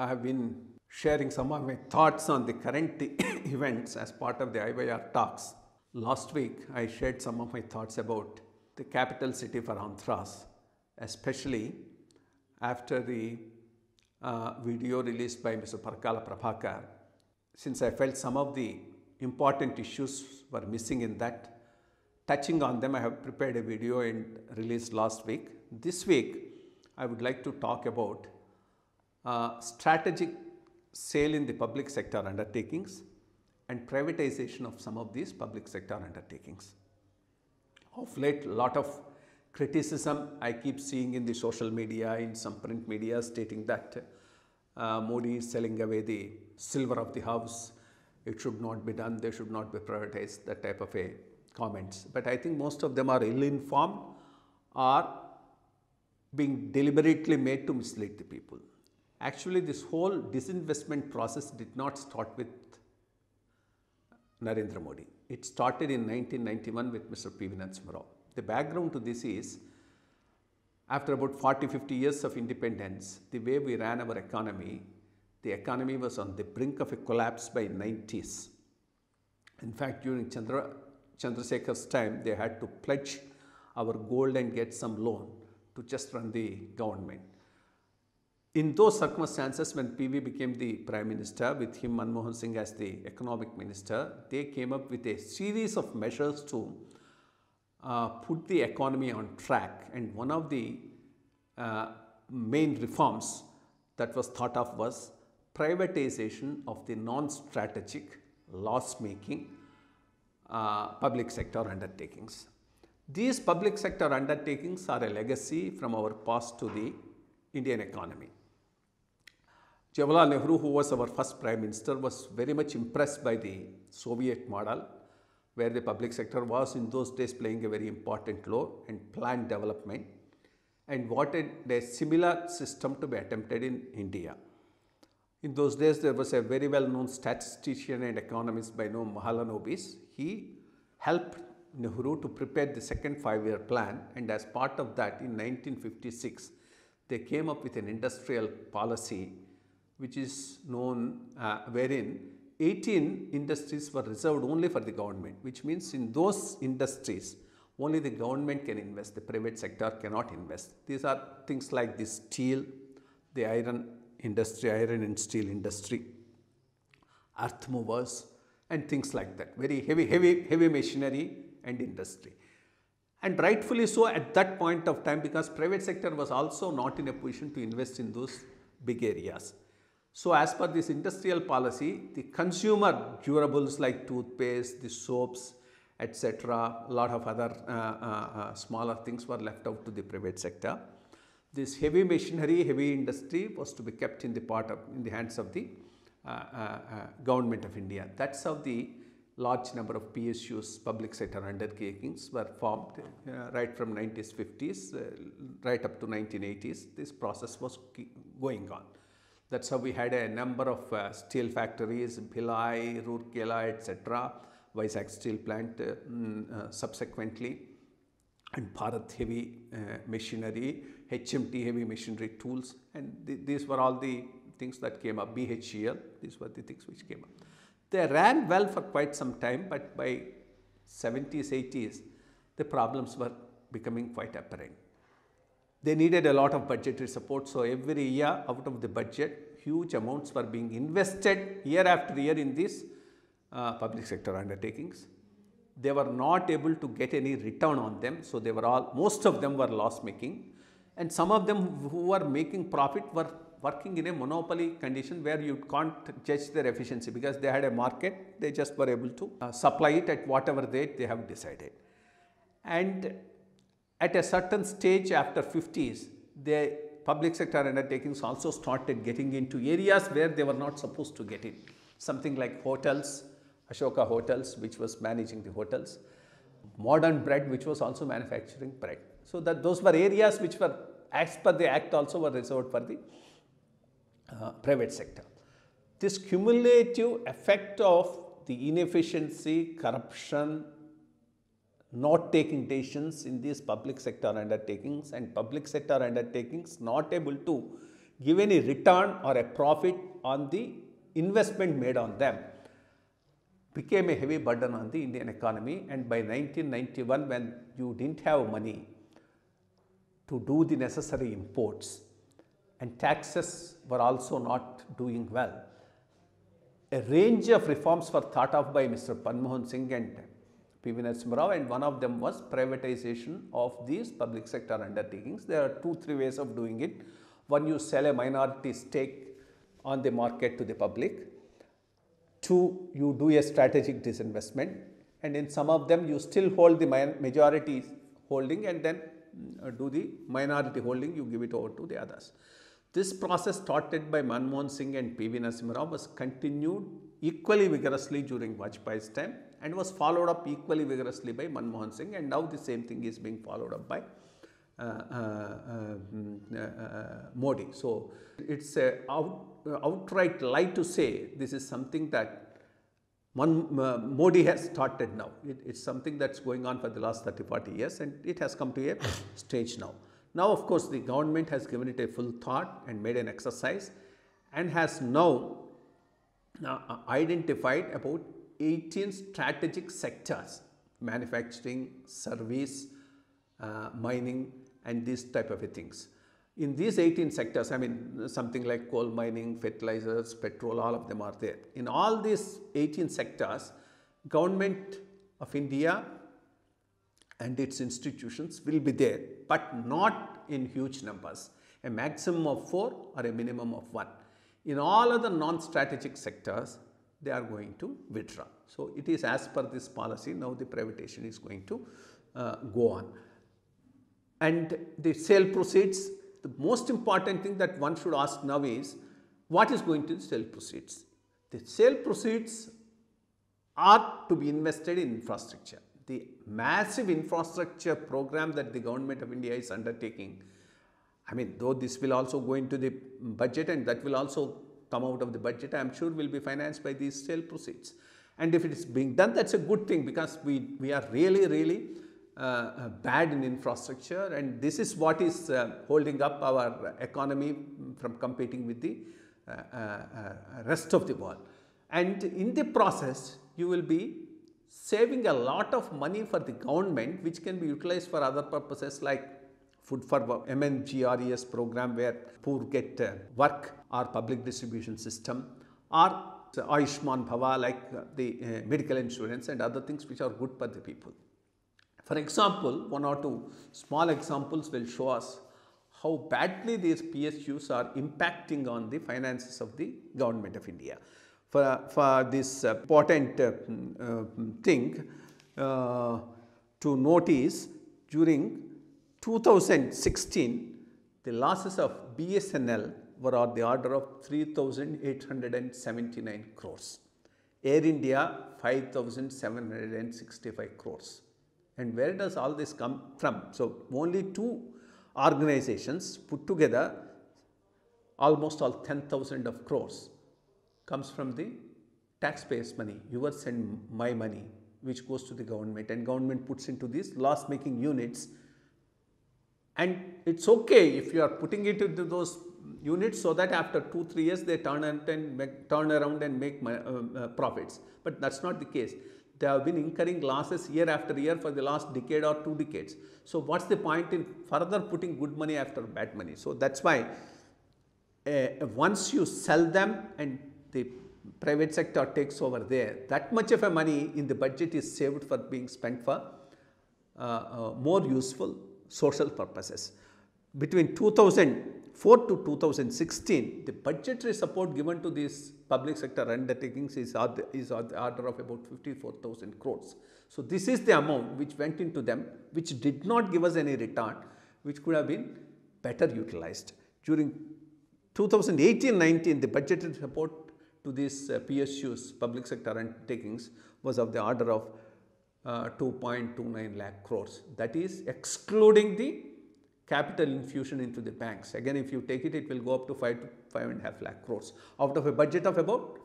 I have been sharing some of my thoughts on the current events as part of the IYR Talks. Last week, I shared some of my thoughts about the capital city for Andhras, especially after the video released by Mr. Parkala Prabhakar. Since I felt some of the important issues were missing in that, touching on them, I have prepared a video and released last week. This week, I would like to talk about strategic sale in the public sector undertakings and privatization of some of these public sector undertakings. Of late, a lot of criticism I keep seeing in the social media, in some print media, stating that Modi is selling away the silver of the house, it should not be done, they should not be privatized, that type of a comments. But I think most of them are ill-informed or being deliberately made to mislead the people. Actually, this whole disinvestment process did not start with Narendra Modi. It started in 1991 with Mr. TVNXT Rao. The background to this is, after about 40-50 years of independence, the way we ran our economy, the economy was on the brink of a collapse by 90s. In fact, during Chandrasekhar's time, they had to pledge our gold and get some loan to just run the government. In those circumstances, when PV became the Prime Minister, with him Manmohan Singh as the Economic Minister, they came up with a series of measures to put the economy on track. And one of the main reforms that was thought of was privatization of the non-strategic, loss-making public sector undertakings. These public sector undertakings are a legacy from our past to the Indian economy. Jawaharlal Nehru, who was our first Prime Minister, was very much impressed by the Soviet model, where the public sector was in those days playing a very important role in planned development, and wanted a similar system to be attempted in India. In those days, there was a very well-known statistician and economist by name Mahalanobis. He helped Nehru to prepare the second five-year plan, and as part of that, in 1956, they came up with an industrial policy which is known, wherein 18 industries were reserved only for the government, which means in those industries, only the government can invest, the private sector cannot invest. These are things like the steel, the iron industry, iron and steel industry, earth movers, and things like that. Very heavy machinery and industry. And rightfully so at that point of time, because private sector was also not in a position to invest in those big areas. So as per this industrial policy, the consumer durables like toothpaste, the soaps, etc., a lot of other smaller things were left out to the private sector. This heavy machinery, heavy industry was to be kept in the hands of the government of India. That's how the large number of PSUs, public sector undertakings, were formed right from 90s, 50s, right up to 1980s. This process was going on. That's how we had a number of steel factories, Bhilai, Rourkela, etc., Vizag steel plant subsequently, and Bharat heavy machinery, HMT heavy machinery tools, and these were all the things that came up, BHEL, these were the things which came up. They ran well for quite some time, but by 70s, 80s, the problems were becoming quite apparent. They needed a lot of budgetary support, so every year out of the budget, huge amounts were being invested year after year in these public sector undertakings. They were not able to get any return on them, so they were most of them were loss making, and some of them who were making profit were working in a monopoly condition where you can't judge their efficiency, because they had a market, they just were able to supply it at whatever rate they have decided. And at a certain stage after 50s, the public sector undertakings also started getting into areas where they were not supposed to get in. Something like hotels, Ashoka Hotels, which was managing the hotels, Modern Bread, which was also manufacturing bread. So that those were areas which were, as per the act, also were reserved for the private sector. This cumulative effect of the inefficiency, corruption, not taking decisions in these public sector undertakings, and public sector undertakings not able to give any return or a profit on the investment made on them became a heavy burden on the Indian economy. And by 1991, when you didn't have money to do the necessary imports and taxes were also not doing well, a range of reforms were thought of by Mr. Manmohan Singh and TVNXT Rao, and one of them was privatization of these public sector undertakings. There are 2-3 ways of doing it. One, you sell a minority stake on the market to the public. 2, you do a strategic disinvestment, and in some of them you still hold the majority holding and then do the minority holding, you give it over to the others. This process started by Manmohan Singh and TVNXT Rao was continued equally vigorously during Vajpayee's time and was followed up equally vigorously by Manmohan Singh, and now the same thing is being followed up by Modi. So, it's a outright lie to say this is something that Modi has started now. It's something that's going on for the last 30-40 years, and it has come to a stage now. Now, of course, the government has given it a full thought and made an exercise and has now identified about 18 strategic sectors: manufacturing, service, mining, and these type of things. In these 18 sectors, I mean something like coal mining, fertilizers, petrol, all of them are there. In all these 18 sectors, Government of India and its institutions will be there, but not in huge numbers, a maximum of 4 or a minimum of 1. In all other non-strategic sectors, they are going to withdraw. So, it is as per this policy, now the privatization is going to go on. And the sale proceeds, the most important thing that one should ask now is, what is going to the sale proceeds? The sale proceeds are to be invested in infrastructure. The massive infrastructure program that the Government of India is undertaking, I mean, though this will also go into the budget and that will also come out of the budget, I am sure will be financed by these sale proceeds. And if it is being done, that's a good thing, because we are really bad in infrastructure, and this is what is holding up our economy from competing with the rest of the world. And in the process, you will be saving a lot of money for the government, which can be utilized for other purposes like Food for MNGRES program, where poor get work, or public distribution system, or Ayushman Bhava, like the medical insurance and other things which are good for the people. For example, 1 or 2 small examples will show us how badly these PSUs are impacting on the finances of the Government of India. For this important thing to notice, during 2016, the losses of BSNL were on the order of 3,879 crores. Air India 5,765 crores. And where does all this come from? So, only 2 organizations put together, almost all 10,000 of crores comes from the taxpayers' money, yours and my money, which goes to the government, and government puts into these loss-making units. And it's okay if you are putting it into those units so that after 2-3 years they turn around and make profits. But that's not the case. They have been incurring losses year after year for the last decade or 2 decades. So, what's the point in further putting good money after bad money? So, that's why once you sell them and the private sector takes over there, that much of a money in the budget is saved for being spent for more useful social purposes. Between 2004 to 2016, the budgetary support given to these public sector undertakings is on the order of about 54,000 crores. So, this is the amount which went into them, which did not give us any return, which could have been better utilized. During 2018-19, the budgetary support to these PSUs, public sector undertakings, was of the order of 2.29 lakh crores. That is excluding the capital infusion into the banks. Again, if you take it, it will go up to 5 to 5.5 lakh crores out of a budget of about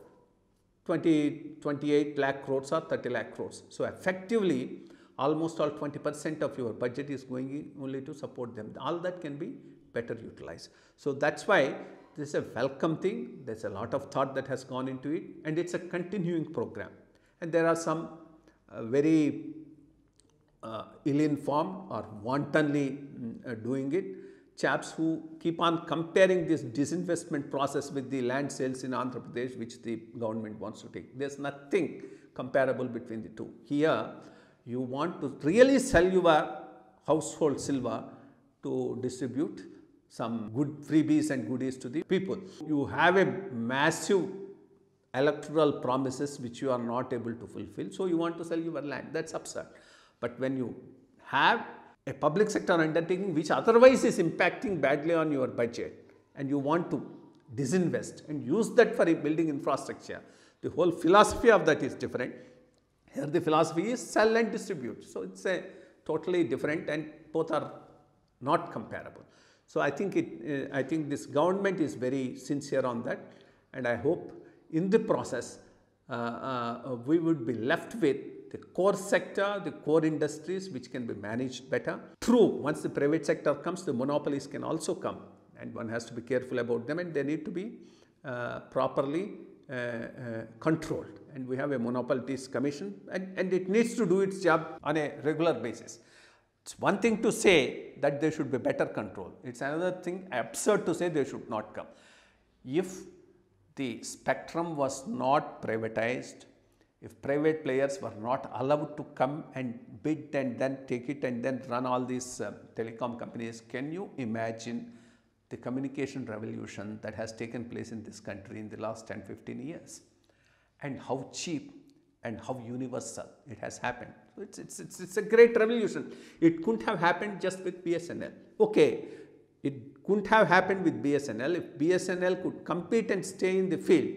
28 lakh crores or 30 lakh crores. So, effectively, almost all 20% of your budget is going in only to support them. All that can be better utilized. So, that's why this is a welcome thing. There's a lot of thought that has gone into it, and it's a continuing program. And there are some very ill-informed or wantonly doing it. Chaps who keep on comparing this disinvestment process with the land sales in Andhra Pradesh, which the government wants to take. There's nothing comparable between the two. Here, you want to really sell your household silver to distribute some good freebies and goodies to the people. You have a massive electoral promises which you are not able to fulfill, so you want to sell your land. That's absurd. But when you have a public sector undertaking which otherwise is impacting badly on your budget, and you want to disinvest and use that for building infrastructure, the whole philosophy of that is different. Here the philosophy is sell and distribute. So it's a totally different, and both are not comparable. So I think this government is very sincere on that, and I hope in the process we would be left with the core sector, the core industries which can be managed better. True, once the private sector comes, the monopolies can also come, and one has to be careful about them, and they need to be properly controlled. And we have a monopolies commission, and it needs to do its job on a regular basis. It's one thing to say that there should be better control. It's another thing absurd to say they should not come. If the spectrum was not privatized, if private players were not allowed to come and bid and then take it and then run all these telecom companies, can you imagine the communication revolution that has taken place in this country in the last 10-15 years, and how cheap and how universal it has happened? So it's a great revolution. It couldn't have happened just with BSNL. Okay, it couldn't have happened with BSNL. If BSNL could compete and stay in the field,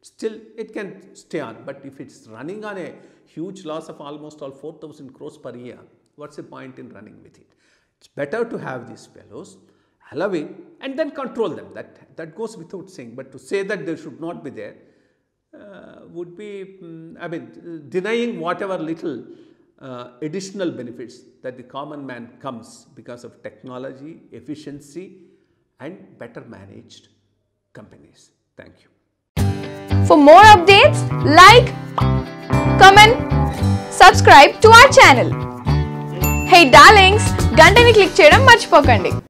still it can stay on. But if it's running on a huge loss of almost all 4,000 crores per year, what's the point in running with it? It's better to have these fellows, allow it, and then control them. That goes without saying. But to say that they should not be there would be, denying whatever little additional benefits that the common man comes because of technology, efficiency, and better managed companies. Thank you. For more updates, like, comment, subscribe to our channel. Hey darlings, గంటని click చేయడం మర్చిపోకండి.